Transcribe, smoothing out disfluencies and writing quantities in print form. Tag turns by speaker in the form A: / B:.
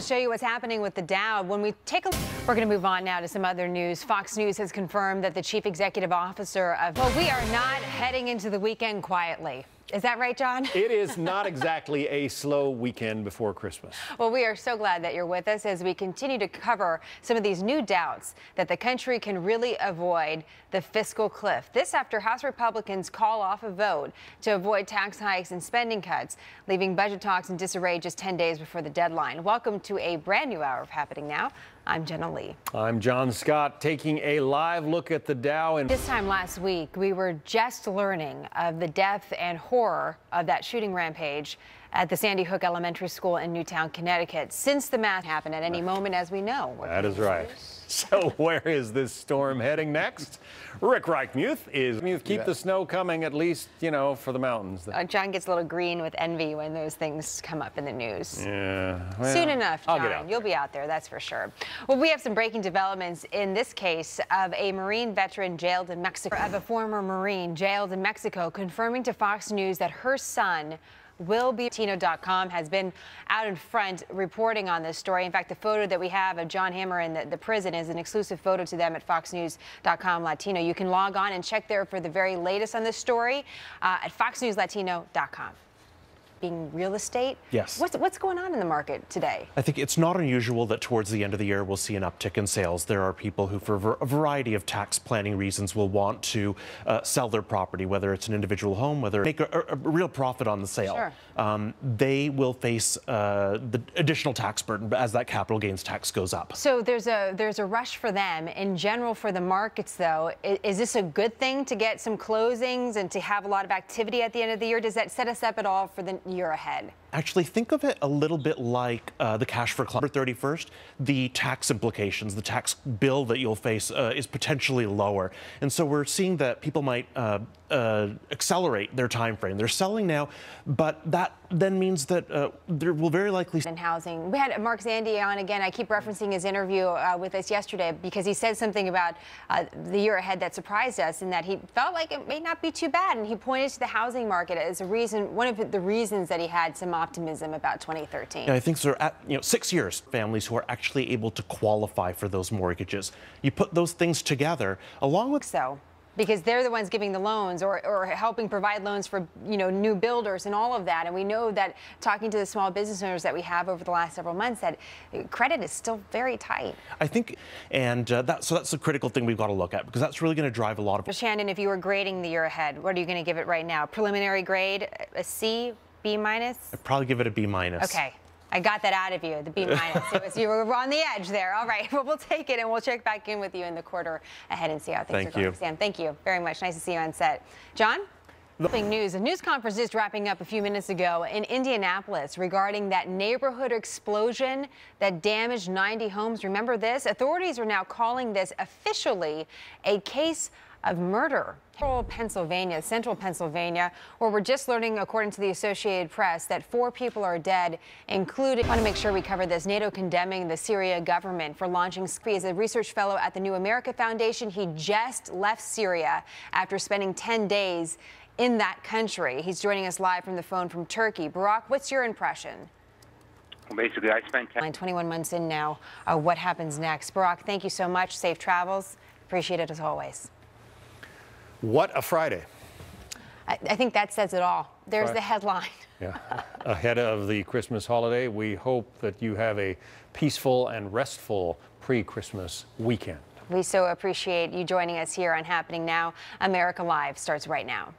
A: Let's show you what's happening with the Dow. When we take a look, we're going to move on now to some other news. Fox News has confirmed that the chief executive officer of, well, we are not heading into the weekend quietly. Is that right, John?
B: It is not exactly a slow weekend before Christmas.
A: Well, we are so glad that you're with us as we continue to cover some of these new doubts that the country can really avoid the fiscal cliff. This after House Republicans call off a vote to avoid tax hikes and spending cuts, leaving budget talks in disarray just 10 days before the deadline. Welcome to a brand new hour of Happening Now. I'm Jenna Lee.
B: I'm John Scott, taking a live look at the Dow. And
A: this time last week, we were just learning of the depth and horror of that shooting rampage at the Sandy Hook Elementary School in Newtown, Connecticut. Since the mass happened at any moment, as we know.
B: That is right. So where is this storm heading next? Rick Reichmuth is. Keep the snow coming, at least, you know, for the mountains.
A: John gets a little green with envy when those things come up in the news.
B: Yeah. Well,
A: soon enough, John.
B: I'll get out.
A: You'll be out there, that's for sure. Well, we have some breaking developments in this case of a Marine veteran jailed in Mexico. Of a former Marine jailed in Mexico, confirming to Fox News that her son will be. Latino.com has been out in front reporting on this story. In fact, the photo that we have of John Hammer in the prison is an exclusive photo to them at foxnews.com Latino. You can log on and check there for the very latest on this story at foxnewslatino.com. Being real estate.
C: Yes.
A: What's going on in the market today?
C: I think it's not unusual that towards the end of the year we'll see an uptick in sales. There are people who, for a variety of tax planning reasons, will want to sell their property, whether it's an individual home, whether make a real profit on the sale.
A: Sure.
C: They will face the additional tax burden as that capital gains tax goes up.
A: So there's a rush for them. In general, for the markets, though, is this a good thing to get some closings and to have a lot of activity at the end of the year? Does that set us up at all for the year ahead?
C: Actually, think of it a little bit like the cash for club. 31st, the tax implications, the tax bill that you'll face is potentially lower. And so we're seeing that people might accelerate their time frame. They're selling now, but that then means that there will very likely...
A: In housing. We had Mark Zandi on again. I keep referencing his interview with us yesterday because he said something about the year ahead that surprised us, and that he felt like it may not be too bad. And he pointed to the housing market as a reason, one of the reasons that he had some optimism about 2013.
C: Yeah, I think so. At 6 years, families who are actually able to qualify for those mortgages. You put those things together, along with...
A: Because they're the ones giving the loans or helping provide loans for, new builders and all of that. And we know that talking to the small business owners that we have over the last several months, that credit is still very tight. I think,
C: and that's a critical thing we've got to look at, because that's really going to drive a lot of...
A: Shannon, if you were grading the year ahead, what are you going to give it right now? Preliminary grade, a C, B minus?
C: I'd probably give it a B minus.
A: Okay. I got that out of you, the B minus. You were on the edge there. All right, well, we'll take it, and we'll check back in with you in the quarter ahead and see how things are going. Sam, thank you very much. Nice to see you on set. John? News. A news conference just wrapping up a few minutes ago in Indianapolis regarding that neighborhood explosion that damaged 90 homes. Remember this? Authorities are now calling this officially a case of murder. Central Pennsylvania, where we're just learning, according to the Associated Press, that 4 people are dead, including... I want to make sure we cover this. NATO condemning the Syria government for launching... As a research fellow at the New America Foundation, he just left Syria after spending 10 days in that country. He's joining us live from the phone from Turkey. Barack, what's your impression?
D: Well, basically, I spent
A: 21 months in now. What happens next? Barack, thank you so much. Safe travels. Appreciate it as always.
B: What a Friday.
A: I think that says it all. There's the headline.
B: Yeah. Ahead of the Christmas holiday, we hope that you have a peaceful and restful pre-Christmas weekend.
A: We so appreciate you joining us here on Happening Now. America Live starts right now.